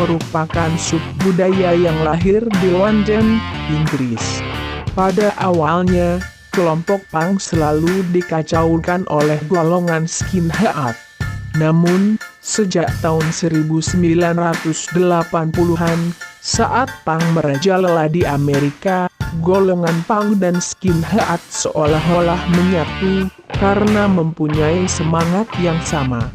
merupakan subbudaya yang lahir di London, Inggris. Pada awalnya, kelompok punk selalu dikacaukan oleh golongan skinhead. Namun, sejak tahun 1980-an, saat punk merajalela di Amerika, golongan punk dan skinhead seolah-olah menyatu karena mempunyai semangat yang sama.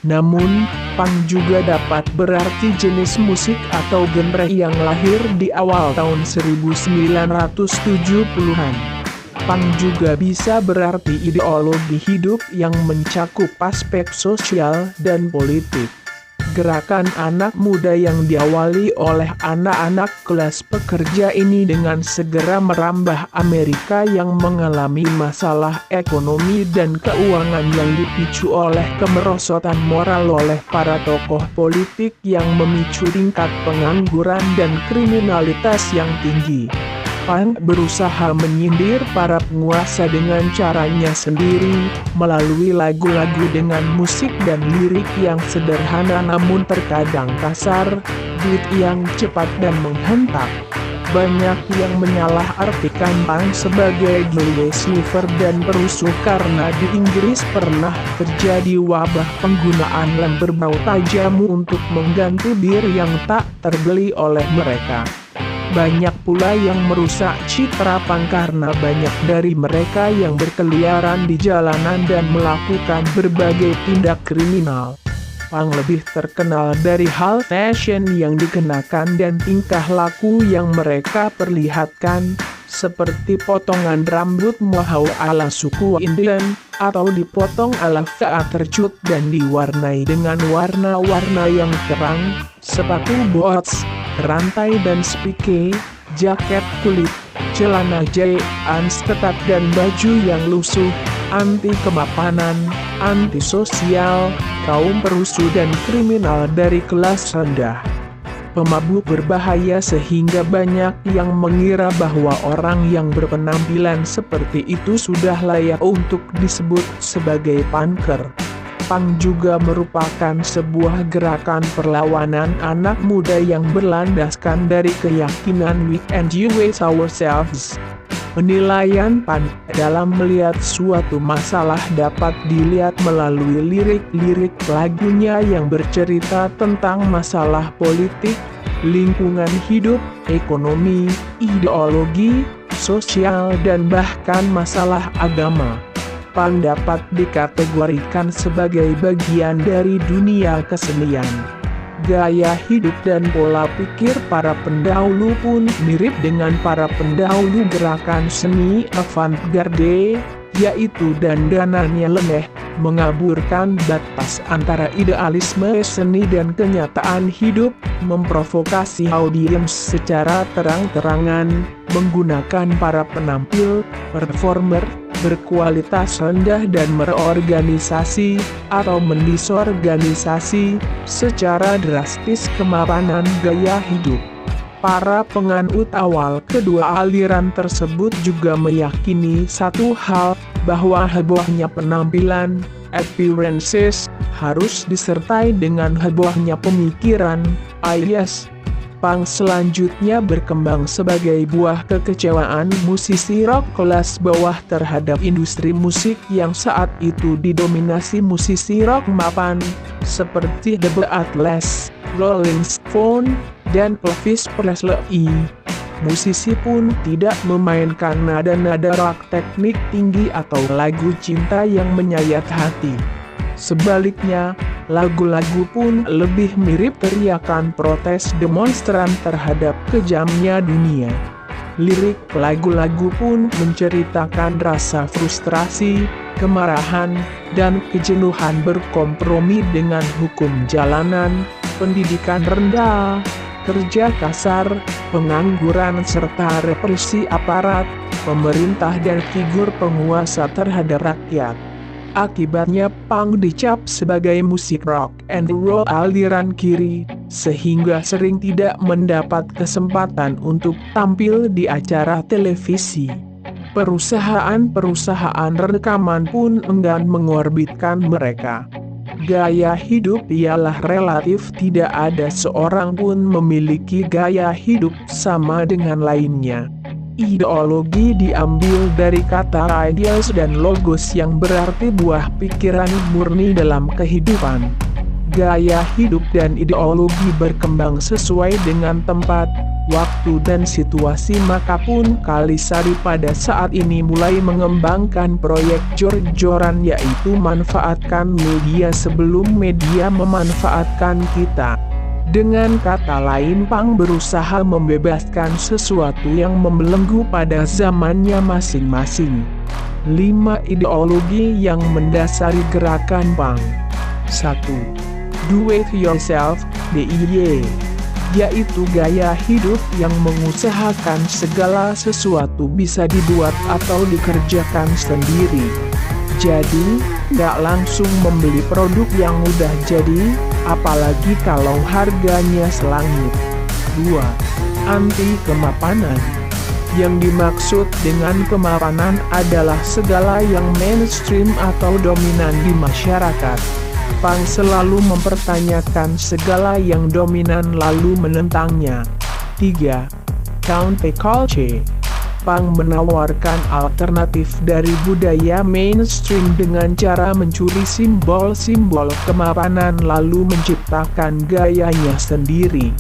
Namun, punk juga dapat berarti jenis musik atau genre yang lahir di awal tahun 1970-an. Punk juga bisa berarti ideologi hidup yang mencakup aspek sosial dan politik. Gerakan anak muda yang diawali oleh anak-anak kelas pekerja ini dengan segera merambah Amerika yang mengalami masalah ekonomi dan keuangan yang dipicu oleh kemerosotan moral oleh para tokoh politik yang memicu tingkat pengangguran dan kriminalitas yang tinggi. Punk berusaha menyindir para penguasa dengan caranya sendiri, melalui lagu-lagu dengan musik dan lirik yang sederhana namun terkadang kasar, beat yang cepat dan menghentak. Banyak yang menyalahartikan punk sebagai gaya sniper dan perusuh karena di Inggris pernah terjadi wabah penggunaan lem berbau tajam untuk mengganti bir yang tak terbeli oleh mereka. Banyak pula yang merusak citra punk karena banyak dari mereka yang berkeliaran di jalanan dan melakukan berbagai tindak kriminal. Punk lebih terkenal dari hal fashion yang dikenakan dan tingkah laku yang mereka perlihatkan, seperti potongan rambut mohawk ala suku Indian, atau dipotong ala theater cut dan diwarnai dengan warna-warna yang terang, sepatu boots, rantai dan spike, jaket kulit, celana jeans ketat dan baju yang lusuh, anti kemapanan, antisosial, kaum perusuh dan kriminal dari kelas rendah. Pemabuk berbahaya sehingga banyak yang mengira bahwa orang yang berpenampilan seperti itu sudah layak untuk disebut sebagai punker. Punk juga merupakan sebuah gerakan perlawanan anak muda yang berlandaskan dari keyakinan we can do it ourselves. Penilaian punk dalam melihat suatu masalah dapat dilihat melalui lirik-lirik lagunya yang bercerita tentang masalah politik, lingkungan hidup, ekonomi, ideologi, sosial dan bahkan masalah agama. Punk dapat dikategorikan sebagai bagian dari dunia kesenian. Gaya hidup dan pola pikir para pendahulu pun mirip dengan para pendahulu gerakan seni avant-garde, yaitu dandanannya leneh, mengaburkan batas antara idealisme seni dan kenyataan hidup, memprovokasi audiens secara terang-terangan, menggunakan para penampil, performer, berkualitas rendah dan merorganisasi, atau mendisorganisasi, secara drastis kemapanan gaya hidup. Para penganut awal kedua aliran tersebut juga meyakini satu hal, bahwa hebohnya penampilan, appearances, harus disertai dengan hebohnya pemikiran, alias punk selanjutnya berkembang sebagai buah kekecewaan musisi rock kelas bawah terhadap industri musik yang saat itu didominasi musisi rock mapan, seperti The Beatles, Rolling Stones, dan Elvis Presley. Musisi pun tidak memainkan nada-nada rock teknik tinggi atau lagu cinta yang menyayat hati. Sebaliknya, lagu-lagu pun lebih mirip teriakan protes demonstran terhadap kejamnya dunia. Lirik lagu-lagu pun menceritakan rasa frustrasi, kemarahan, dan kejenuhan berkompromi dengan hukum jalanan, pendidikan rendah, kerja kasar, pengangguran serta represi aparat, pemerintah dan figur penguasa terhadap rakyat. Akibatnya punk dicap sebagai musik rock and roll aliran kiri, sehingga sering tidak mendapat kesempatan untuk tampil di acara televisi. Perusahaan-perusahaan rekaman pun enggan mengorbitkan mereka. Gaya hidup ialah relatif, tidak ada seorang pun memiliki gaya hidup sama dengan lainnya. Ideologi diambil dari kata ideas dan logos yang berarti buah pikiran murni dalam kehidupan. Gaya hidup dan ideologi berkembang sesuai dengan tempat, waktu dan situasi, maka Pun Kalisari pada saat ini mulai mengembangkan proyek jor-joran, yaitu manfaatkan media sebelum media memanfaatkan kita. Dengan kata lain, Pang berusaha membebaskan sesuatu yang membelenggu pada zamannya masing-masing. 5 ideologi yang mendasari gerakan Pang. 1. Do it yourself, DIY, yaitu gaya hidup yang mengusahakan segala sesuatu bisa dibuat atau dikerjakan sendiri. Jadi, nggak langsung membeli produk yang udah jadi, apalagi kalau harganya selangit. 2. Anti kemapanan. Yang dimaksud dengan kemapanan adalah segala yang mainstream atau dominan di masyarakat. Pang selalu mempertanyakan segala yang dominan lalu menentangnya. 3. Counterculture. Pang menawarkan alternatif dari budaya mainstream dengan cara mencuri simbol-simbol kemapanan lalu menciptakan gayanya sendiri.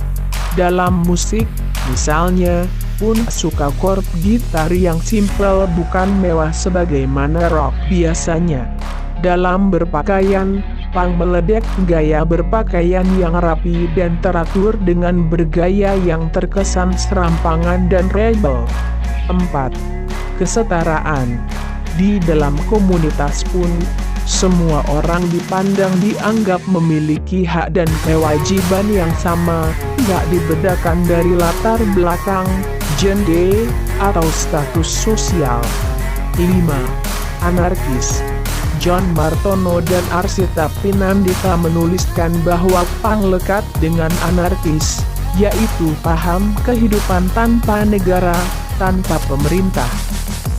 Dalam musik, misalnya, Pun suka chord gitar yang simple bukan mewah sebagaimana rock biasanya. Dalam berpakaian, Pang meledek gaya berpakaian yang rapi dan teratur dengan bergaya yang terkesan serampangan dan rebel. 4. Kesetaraan. Di dalam komunitas Pun, semua orang dipandang dianggap memiliki hak dan kewajiban yang sama, nggak dibedakan dari latar belakang, gender, atau status sosial. 5. Anarkis. John Martono dan Arsita Pinandita menuliskan bahwa Pang lekat dengan anarkis, yaitu paham kehidupan tanpa negara, tanpa pemerintah.